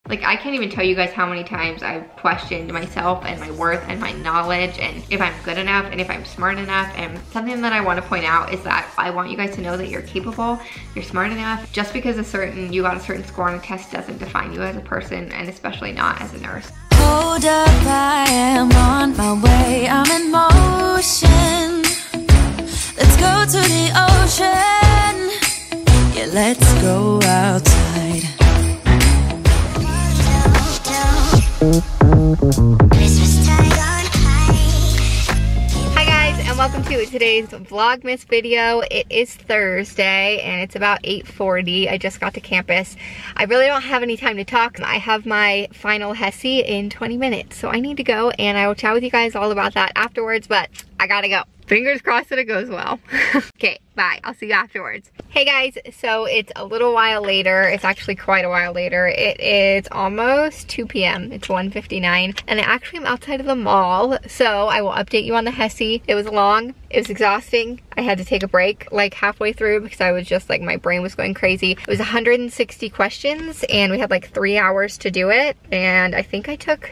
Like, I can't even tell you guys how many times I've questioned myself and my worth and my knowledge and if I'm good enough and if I'm smart enough. And something that I want to point out is that I want you guys to know that you're capable, you're smart enough. Just because you got a certain score on a test doesn't define you as a person, and especially not as a nurse. Hold up, I am on my way, I'm in motion. Let's go to the ocean. Yeah, let's go outside. Hi guys, and welcome to today's Vlogmas video. It is Thursday and it's about 8:40. I just got to campus. I really don't have any time to talk. I have my final HESI in 20 minutes, so I need to go, and I will chat with you guys all about that afterwards, but I gotta go. Fingers crossed that it goes well. Okay, bye. I'll see you afterwards. Hey guys, so it's a little while later. It's actually quite a while later. It is almost 2 p.m. It's 1:59, and I actually am outside of the mall, so I will update you on the HESI. It was long. It was exhausting. I had to take a break like halfway through because I was just like, my brain was going crazy. It was 160 questions, and we had like 3 hours to do it, and I think I took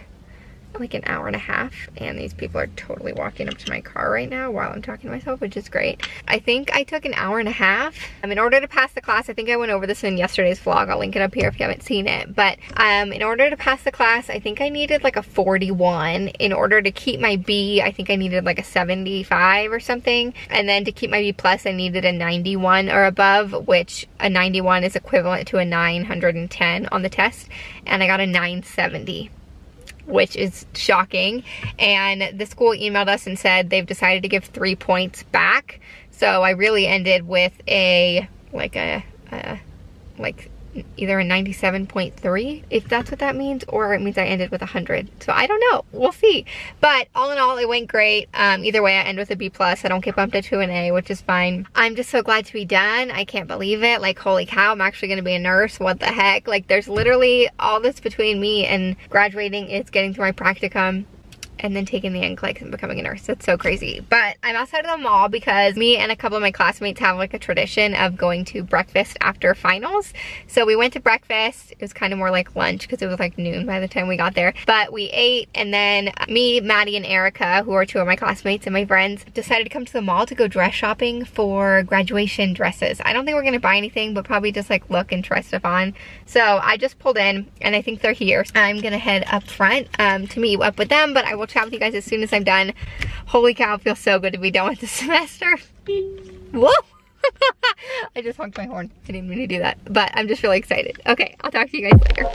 like an hour and a half, and these people are totally walking up to my car right now while I'm talking to myself, which is great. I think I took an hour and a half. In order to pass the class, I think I went over this in yesterday's vlog. I'll link it up here if you haven't seen it. But in order to pass the class, I think I needed like a 41. In order to keep my B, I think I needed like a 75 or something. And then to keep my B plus, I needed a 91 or above, which a 91 is equivalent to a 910 on the test. And I got a 970. Which is shocking. And the school emailed us and said they've decided to give 3 points back. So I really ended with a either a 97.3, if that's what that means, or it means I ended with 100. So I don't know, we'll see. But all in all, it went great. Either way, I end with a B+. I don't get bumped up to an A, which is fine. I'm just so glad to be done. I can't believe it. Like, holy cow, I'm actually gonna be a nurse. What the heck? Like, there's literally all this between me and graduating. It's getting through my practicum and then taking the NCLEX and becoming a nurse. That's so crazy. But I'm outside of the mall because me and a couple of my classmates have like a tradition of going to breakfast after finals. So we went to breakfast. It was kind of more like lunch because it was like noon by the time we got there. But we ate, and then me, Maddie, and Erica, who are two of my classmates and my friends, decided to come to the mall to go dress shopping for graduation dresses. I don't think we're gonna buy anything, but probably just like look and try stuff on. So I just pulled in and I think they're here. I'm gonna head up front to meet up with them, but I will chat with you guys as soon as I'm done. Holy cow, it feels so good to be done with the semester. Whoa! I just honked my horn. I didn't mean to do that, but I'm just really excited. Okay, I'll talk to you guys later.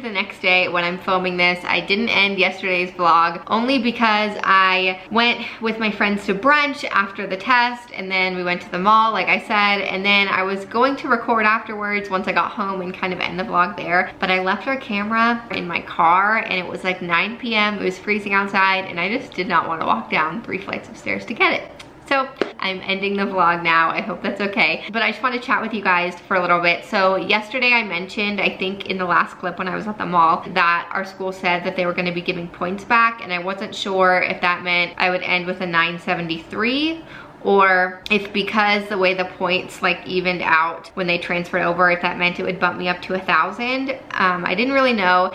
The next day when I'm filming this. I didn't end yesterday's vlog only because I went with my friends to brunch after the test, and then we went to the mall like I said, and then I was going to record afterwards once I got home and kind of end the vlog there, but I left our camera in my car and it was like 9 p.m. It was freezing outside and I just did not want to walk down 3 flights of stairs to get it. So I'm ending the vlog now. I hope that's okay. But I just want to chat with you guys for a little bit. So yesterday I mentioned, I think in the last clip when I was at the mall, that our school said that they were going to be giving points back, and I wasn't sure if that meant I would end with a 973 or if, because the way the points like evened out when they transferred over, if that meant it would bump me up to 1,000. I didn't really know.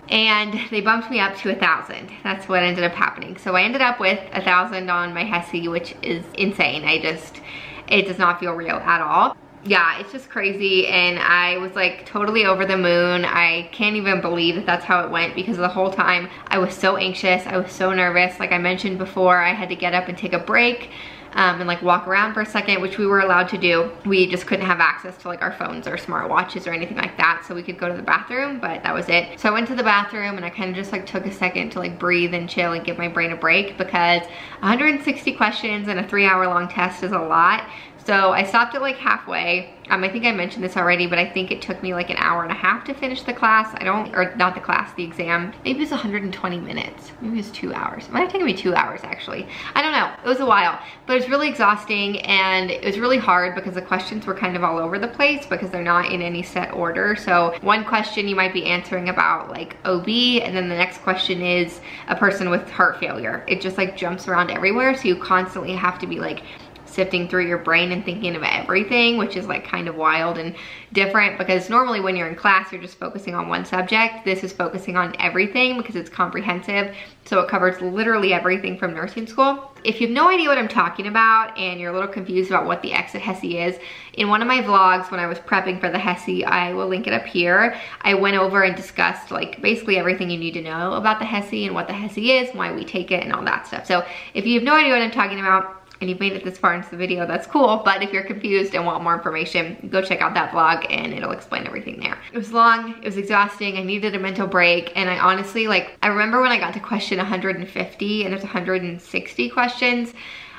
And they bumped me up to 1,000. That's what ended up happening. So I ended up with 1,000 on my HESI, which is insane. It does not feel real at all. Yeah, it's just crazy, and I was like totally over the moon. I can't even believe that that's how it went, because the whole time I was so anxious, I was so nervous. Like I mentioned before, I had to get up and take a break and like walk around for a second, which we were allowed to do. We just couldn't have access to like our phones or smartwatches or anything like that, so we could go to the bathroom, but that was it. So I went to the bathroom and I kind of just like took a second to like breathe and chill and give my brain a break, because 160 questions and a 3-hour long test is a lot. So I stopped at like halfway. I think I mentioned this already, but I think it took me like an hour and a half to finish the class. Or not the class, the exam. Maybe it was 120 minutes. Maybe it was 2 hours. It might have taken me 2 hours actually. I don't know, it was a while, but it was really exhausting and it was really hard because the questions were kind of all over the place because they're not in any set order. So one question you might be answering about like OB, and then the next question is a person with heart failure. It just like jumps around everywhere. So you constantly have to be like sifting through your brain and thinking of everything, which is like kind of wild and different because normally when you're in class, you're just focusing on one subject. This is focusing on everything because it's comprehensive. So it covers literally everything from nursing school. If you have no idea what I'm talking about and you're a little confused about what the Exit HESI is, in one of my vlogs when I was prepping for the HESI, I will link it up here, I went over and discussed like basically everything you need to know about the HESI and what the HESI is, why we take it and all that stuff. So if you have no idea what I'm talking about, and you've made it this far into the video, that's cool. But if you're confused and want more information, go check out that vlog and it'll explain everything there. It was long, it was exhausting, I needed a mental break, and I honestly, like, I remember when I got to question 150 and there's 160 questions,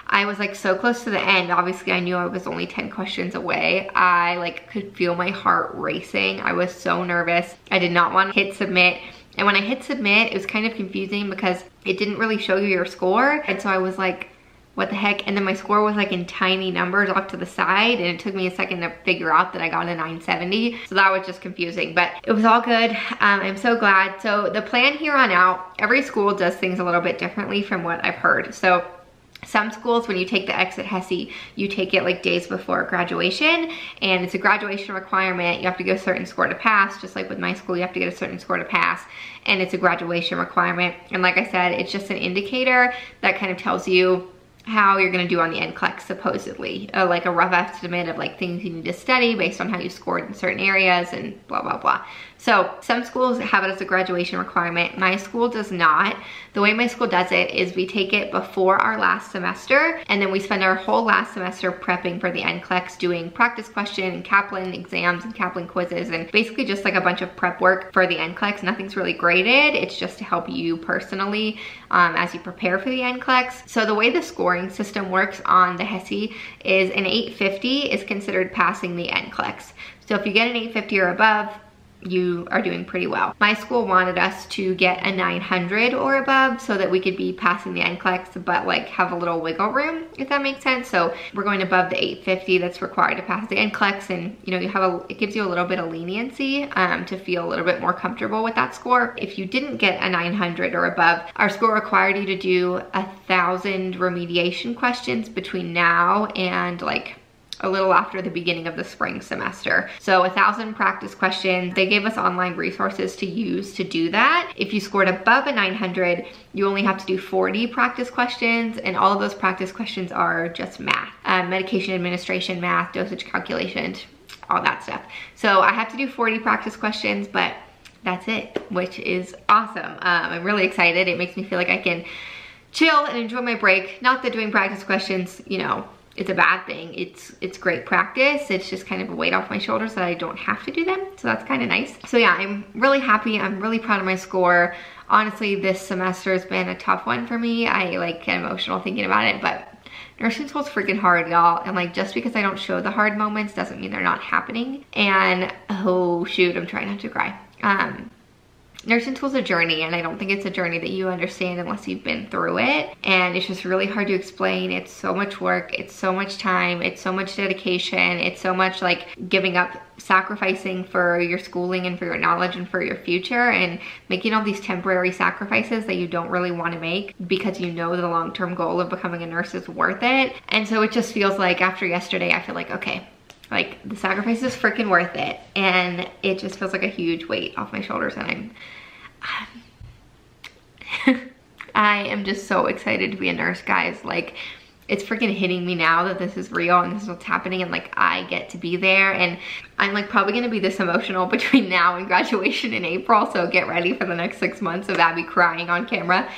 I was like so close to the end. Obviously I knew I was only 10 questions away. I like could feel my heart racing. I was so nervous. I did not want to hit submit. And when I hit submit, it was kind of confusing because it didn't really show you your score. And so I was like, what the heck? And then my score was like in tiny numbers off to the side, and it took me a second to figure out that I got a 970. So that was just confusing, but it was all good. I'm so glad. So the plan here on out, every school does things a little bit differently from what I've heard. So some schools, when you take the Exit HESI, you take it like days before graduation, and it's a graduation requirement. You have to get a certain score to pass, just like with my school, you have to get a certain score to pass, and it's a graduation requirement. And like I said, it's just an indicator that kind of tells you how you're gonna do on the NCLEX, supposedly. Like a rough estimate of like things you need to study based on how you scored in certain areas and blah, blah, blah. So some schools have it as a graduation requirement. My school does not. The way my school does it is we take it before our last semester, and then we spend our whole last semester prepping for the NCLEX, doing practice question and Kaplan exams and Kaplan quizzes, and basically just like a bunch of prep work for the NCLEX. Nothing's really graded. It's just to help you personally as you prepare for the NCLEX. So the way the scoring system works on the HESI is an 850 is considered passing the NCLEX. So if you get an 850 or above, you are doing pretty well. My school wanted us to get a 900 or above so that we could be passing the NCLEX, but like have a little wiggle room, if that makes sense. So we're going above the 850 that's required to pass the NCLEX, and you know, you have it gives you a little bit of leniency to feel a little bit more comfortable with that score. If you didn't get a 900 or above, our school required you to do 1,000 remediation questions between now and like a little after the beginning of the spring semester. So 1,000 practice questions. They gave us online resources to use to do that. If you scored above a 900, you only have to do 40 practice questions, and all of those practice questions are just math, medication administration math, dosage calculations, all that stuff. So I have to do 40 practice questions, but that's it, which is awesome. I'm really excited. It makes me feel like I can chill and enjoy my break. Not that doing practice questions, you know, it's a bad thing. It's great practice. It's just kind of a weight off my shoulders that I don't have to do them. So that's kind of nice. So yeah, I'm really happy. I'm really proud of my score. Honestly, this semester has been a tough one for me. I like get emotional thinking about it, but nursing school's freaking hard, y'all. And like, just because I don't show the hard moments doesn't mean they're not happening. And oh shoot, I'm trying not to cry. Nursing school's a journey, and I don't think it's a journey that you understand unless you've been through it. And it's just really hard to explain. It's so much work, it's so much time, it's so much dedication, it's so much like giving up, sacrificing for your schooling and for your knowledge and for your future, and making all these temporary sacrifices that you don't really want to make because you know the long-term goal of becoming a nurse is worth it. And so it just feels like after yesterday, I feel like, okay, like the sacrifice is freaking worth it. And it just feels like a huge weight off my shoulders, and I am just so excited to be a nurse, guys. Like, it's freaking hitting me now that this is real and this is what's happening, and like I get to be there. And I'm like probably gonna be this emotional between now and graduation in April, so get ready for the next 6 months of Abby crying on camera.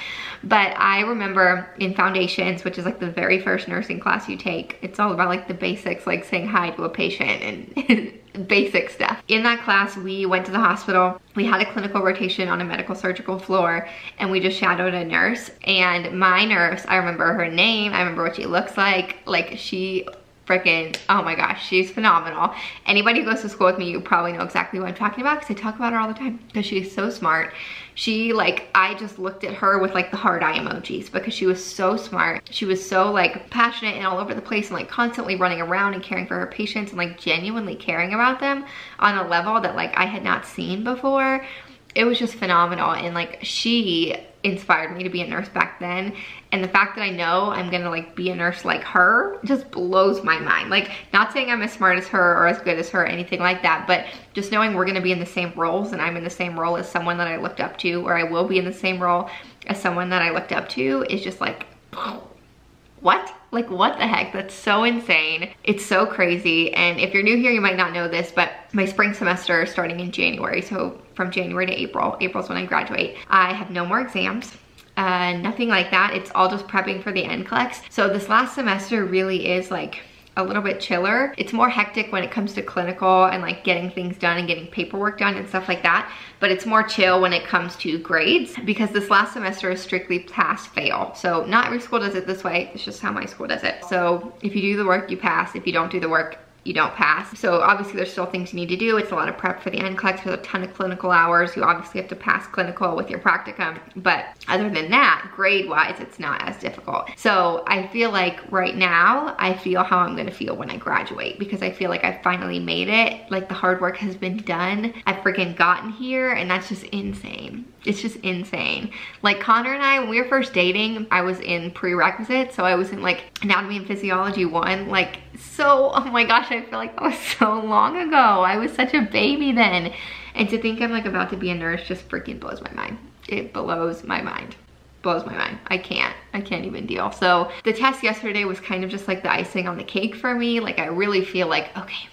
But I remember in foundations, which is like the very first nursing class you take, it's all about like the basics, like saying hi to a patient and basic stuff. In that class, we went to the hospital. We had a clinical rotation on a medical surgical floor, and we just shadowed a nurse. And my nurse, I remember her name, I remember what she looks like she freaking, oh my gosh, she's phenomenal. Anybody who goes to school with me, you probably know exactly what I'm talking about because I talk about her all the time because she's so smart. She, like, I just looked at her with like the heart eye emojis because she was so smart. She was so like passionate and all over the place and like constantly running around and caring for her patients and like genuinely caring about them on a level that like I had not seen before. It was just phenomenal, and like she inspired me to be a nurse back then, and the fact that I know I'm gonna like be a nurse like her just blows my mind. Like, not saying I'm as smart as her or as good as her or anything like that, but just knowing we're gonna be in the same roles and I'm in the same role as someone that I looked up to, or I will be in the same role as someone that I looked up to, is just like, what? Like, what the heck? That's so insane. It's so crazy. And if you're new here, you might not know this, but my spring semester is starting in January. So from January to April. April's when I graduate. I have no more exams. Nothing like that. It's all just prepping for the NCLEX. So this last semester really is like a little bit chiller. It's more hectic when it comes to clinical and like getting things done and getting paperwork done and stuff like that. But it's more chill when it comes to grades because this last semester is strictly pass fail. So not every school does it this way. It's just how my school does it. So if you do the work, you pass. If you don't do the work, you don't pass. So obviously there's still things you need to do. It's a lot of prep for the NCLEX. There's a ton of clinical hours. You obviously have to pass clinical with your practicum. But other than that, grade-wise, it's not as difficult. So I feel like right now, I feel how I'm gonna feel when I graduate because I feel like I finally made it. Like the hard work has been done. I've freaking gotten here and that's just insane. It's just insane. Like Connor and I, when we were first dating, I was in prerequisites. So I was in like anatomy and physiology 1. Like, so, oh my gosh, I feel like that was so long ago. I was such a baby then. And to think I'm like about to be a nurse just freaking blows my mind. It blows my mind. Blows my mind. I can't even deal. So the test yesterday was kind of just like the icing on the cake for me. Like I really feel like, okay,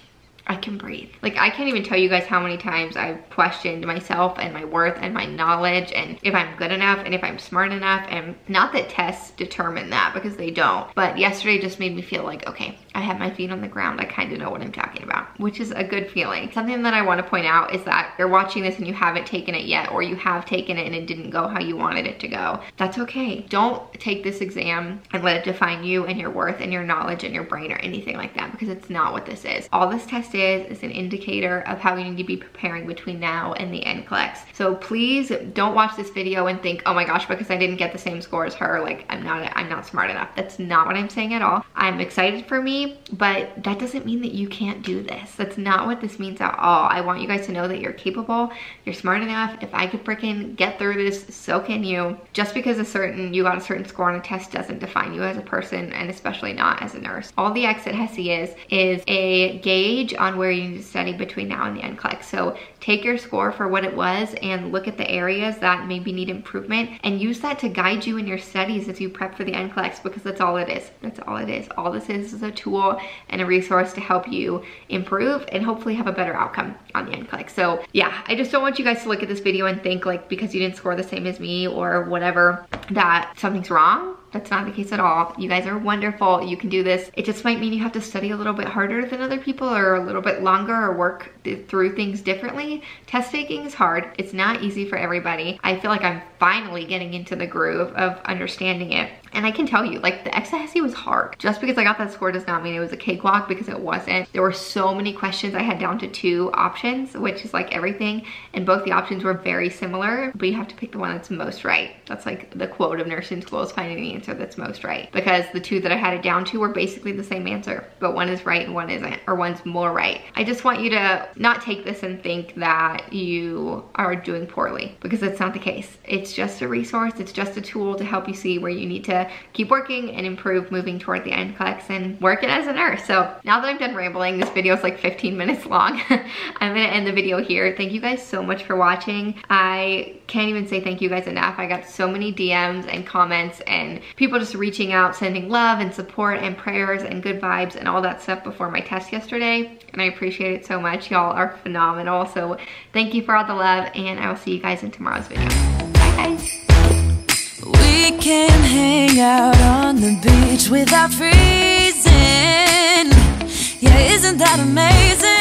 I can breathe. Like I can't even tell you guys how many times I've questioned myself and my worth and my knowledge and if I'm good enough and if I'm smart enough, and not that tests determine that because they don't, but yesterday just made me feel like, okay, I have my feet on the ground. I kind of know what I'm talking about, which is a good feeling. Something that I want to point out is that you're watching this and you haven't taken it yet, or you have taken it and it didn't go how you wanted it to go. That's okay. Don't take this exam and let it define you and your worth and your knowledge and your brain or anything like that, because it's not what this is. All this test is an indicator of how you need to be preparing between now and the NCLEX. So please don't watch this video and think, oh my gosh, because I didn't get the same score as her, like I'm not smart enough. That's not what I'm saying at all. I'm excited for me, but that doesn't mean that you can't do this. That's not what this means at all. I want you guys to know that you're capable, you're smart enough. If I could freaking get through this, so can you. Just because you got a certain score on a test doesn't define you as a person, and especially not as a nurse. All the Exit HESI is a gauge on where you need to study between now and the NCLEX. So take your score for what it was and look at the areas that maybe need improvement and use that to guide you in your studies as you prep for the NCLEX, because that's all it is. That's all it is. All this is a tool and a resource to help you improve and hopefully have a better outcome on the NCLEX. So yeah, I just don't want you guys to look at this video and think like because you didn't score the same as me or whatever that something's wrong. That's not the case at all. You guys are wonderful. You can do this. It just might mean you have to study a little bit harder than other people, or a little bit longer, or work through things differently. Test taking is hard. It's not easy for everybody. I feel like I'm finally getting into the groove of understanding it. And I can tell you, like, the Exit HESI was hard. Just because I got that score does not mean it was a cakewalk, because it wasn't. There were so many questions. I had down to 2 options, which is like everything. And both the options were very similar, but you have to pick the one that's most right. That's like the quote of nursing school, is finding the answer that's most right. Because the 2 that I had it down to were basically the same answer, but one is right and one isn't, or one's more right. I just want you to not take this and think that you are doing poorly, because that's not the case. It's just a resource. It's just a tool to help you see where you need to keep working and improve moving toward the NCLEX and working as a nurse. So now that I'm done rambling, this video is like 15 minutes long. I'm gonna end the video here. Thank you guys so much for watching. I can't even say thank you guys enough. I got so many DMs and comments and people just reaching out, sending love and support and prayers and good vibes and all that stuff before my test yesterday. And I appreciate it so much. Y'all are phenomenal. So thank you for all the love, and I will see you guys in tomorrow's video. Bye guys. We can hang out on the beach without freezing. Yeah, isn't that amazing?